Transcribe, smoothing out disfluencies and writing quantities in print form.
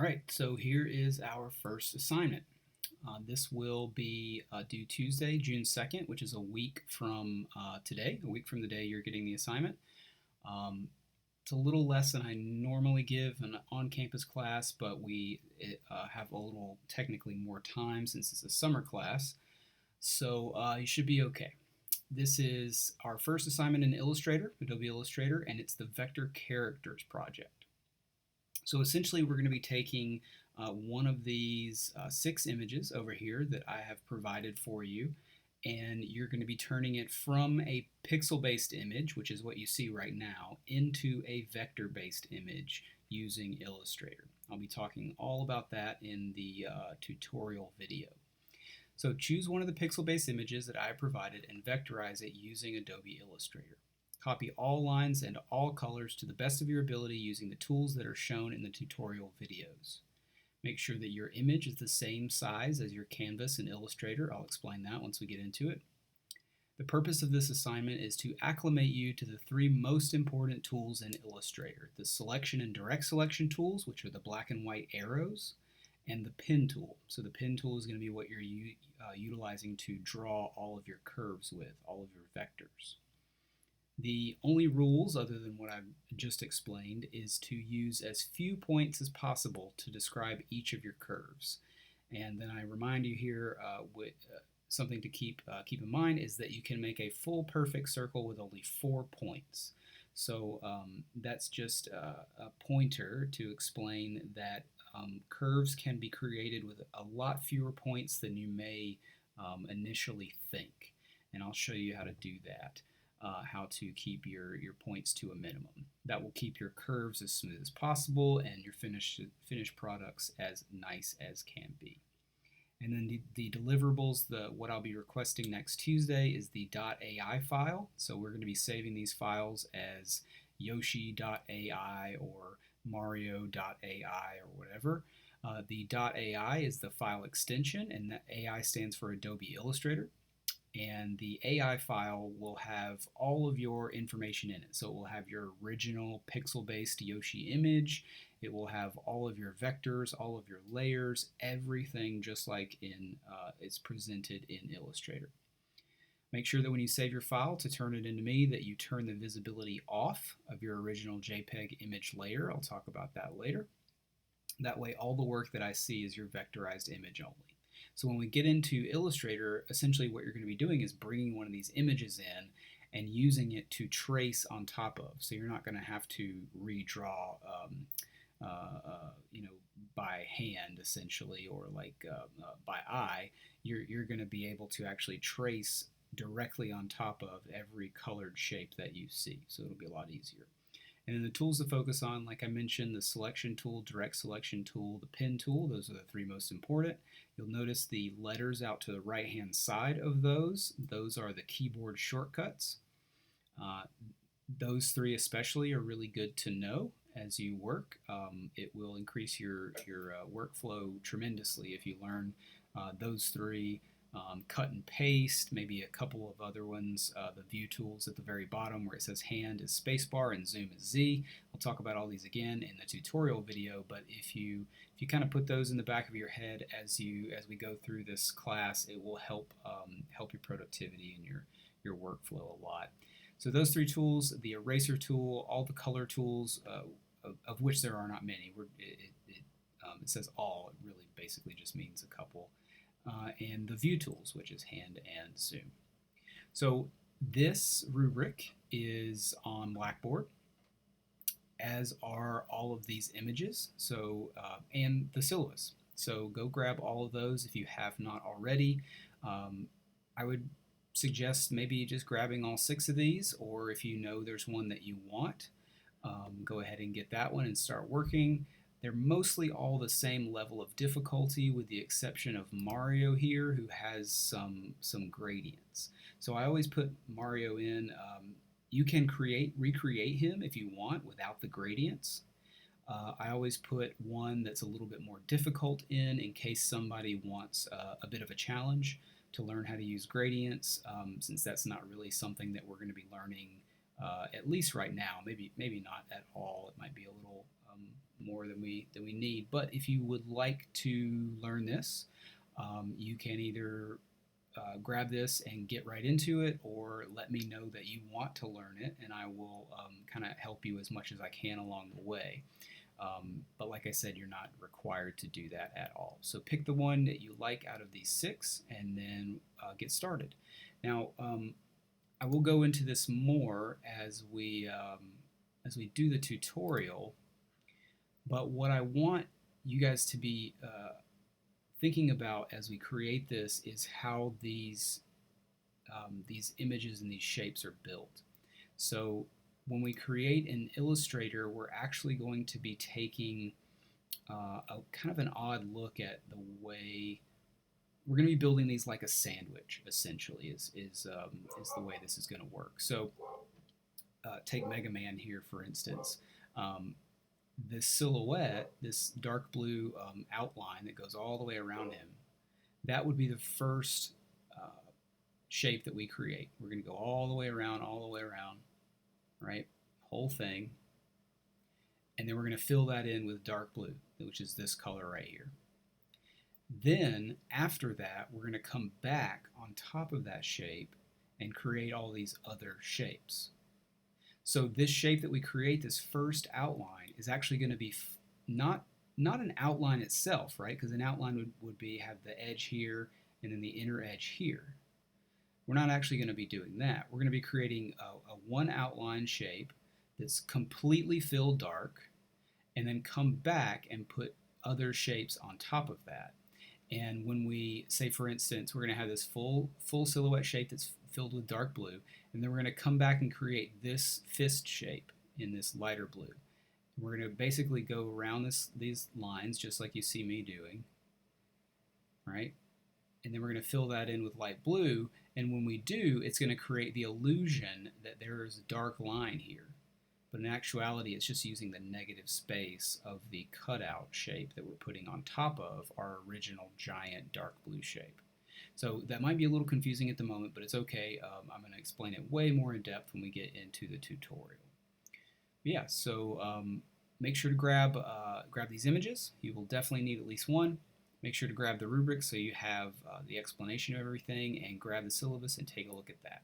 All right, so here is our first assignment. This will be due Tuesday, June 2nd, which is a week from today, a week from the day you're getting the assignment. It's a little less than I normally give an on-campus class, but we have a little technically more time since it's a summer class, so you should be okay. This is our first assignment in Illustrator, Adobe Illustrator, and it's the Vector Characters project. So essentially we're going to be taking one of these 6 images over here that I have provided for you, and you're going to be turning it from a pixel-based image, which is what you see right now, into a vector-based image using Illustrator. I'll be talking all about that in the tutorial video. So choose one of the pixel-based images that I provided and vectorize it using Adobe Illustrator. Copy all lines and all colors to the best of your ability using the tools that are shown in the tutorial videos. Make sure that your image is the same size as your canvas in Illustrator. I'll explain that once we get into it. The purpose of this assignment is to acclimate you to the 3 most important tools in Illustrator: the selection and direct selection tools, which are the black and white arrows, and the pen tool. So the pen tool is going to be what you're utilizing to draw all of your curves with, all of your vectors. The only rules, other than what I've just explained, is to use as few points as possible to describe each of your curves. And then I remind you here, something to keep in mind is that you can make a full perfect circle with only 4 points. So that's just a pointer to explain that curves can be created with a lot fewer points than you may initially think. And I'll show you how to do that. How to keep your points to a minimum. That will keep your curves as smooth as possible and your finished products as nice as can be. And then the deliverables, what I'll be requesting next Tuesday is the .ai file. So we're going to be saving these files as yoshi.ai or mario.ai or whatever. The .ai is the file extension, and that AI stands for Adobe Illustrator. And the AI file will have all of your information in it. So it will have your original pixel-based Yoshi image. It will have all of your vectors, all of your layers, everything just like it's presented in Illustrator. Make sure that when you save your file to turn it into me that you turn the visibility off of your original JPEG image layer. I'll talk about that later. That way all the work that I see is your vectorized image only. So when we get into Illustrator, essentially what you're going to be doing is bringing one of these images in and using it to trace on top of. So you're not going to have to redraw, by hand essentially, or like by eye. You're going to be able to actually trace directly on top of every colored shape that you see. So it'll be a lot easier. And then the tools to focus on, like I mentioned, the selection tool, direct selection tool, the pen tool, those are the 3 most important. You'll notice the letters out to the right-hand side of those. Those are the keyboard shortcuts. Those 3 especially are really good to know as you work. It will increase your workflow tremendously if you learn those 3. Cut and paste, maybe a couple of other ones, the view tools at the very bottom where it says hand is spacebar and zoom is Z. I'll talk about all these again in the tutorial video, but if you kind of put those in the back of your head as we go through this class, it will help your productivity and your workflow a lot. So those 3 tools, the eraser tool, all the color tools, of which there are not many. It says all. It really basically just means a couple. And the view tools, which is hand and zoom. So this rubric is on Blackboard, as are all of these images, and the syllabus. So go grab all of those if you have not already. I would suggest maybe just grabbing all 6 of these, or if you know there's one that you want, go ahead and get that one and start working. They're mostly all the same level of difficulty with the exception of Mario here, who has some gradients. So I always put Mario in. You can recreate him if you want without the gradients. I always put one that's a little bit more difficult in case somebody wants a bit of a challenge to learn how to use gradients, since that's not really something that we're going to be learning at least right now. Maybe not at all. It might be a little more than we need. But if you would like to learn this, you can either grab this and get right into it, or let me know that you want to learn it, and I will kind of help you as much as I can along the way. But like I said, you're not required to do that at all. So pick the one that you like out of these 6 and then get started. Now, I will go into this more as we do the tutorial, but what I want you guys to be thinking about as we create this is how these images and these shapes are built. So when we create in Illustrator, we're actually going to be taking a kind of an odd look at the way we're going to be building these like a sandwich. Essentially, is the way this is going to work. So take Mega Man here for instance. This silhouette, this dark blue outline that goes all the way around him, that would be the first shape that we create. We're going to go all the way around, right? Whole thing. And then we're going to fill that in with dark blue, which is this color right here. Then, after that, we're going to come back on top of that shape and create all these other shapes. So this shape that we create, this first outline, is actually going to be not an outline itself, right? Because an outline would be have the edge here and then the inner edge here. We're not actually going to be doing that. We're going to be creating a one outline shape that's completely filled dark, and then come back and put other shapes on top of that. And when we say, for instance, we're going to have this full silhouette shape that's filled with dark blue, and then we're going to come back and create this fist shape in this lighter blue. We're going to basically go around these lines just like you see me doing, right? And then we're going to fill that in with light blue, and when we do, it's going to create the illusion that there is a dark line here. But in actuality, it's just using the negative space of the cutout shape that we're putting on top of our original giant dark blue shape. So that might be a little confusing at the moment, but it's okay. I'm going to explain it way more in depth when we get into the tutorial. But yeah, so make sure to grab these images. You will definitely need at least one. Make sure to grab the rubric so you have the explanation of everything, and grab the syllabus and take a look at that.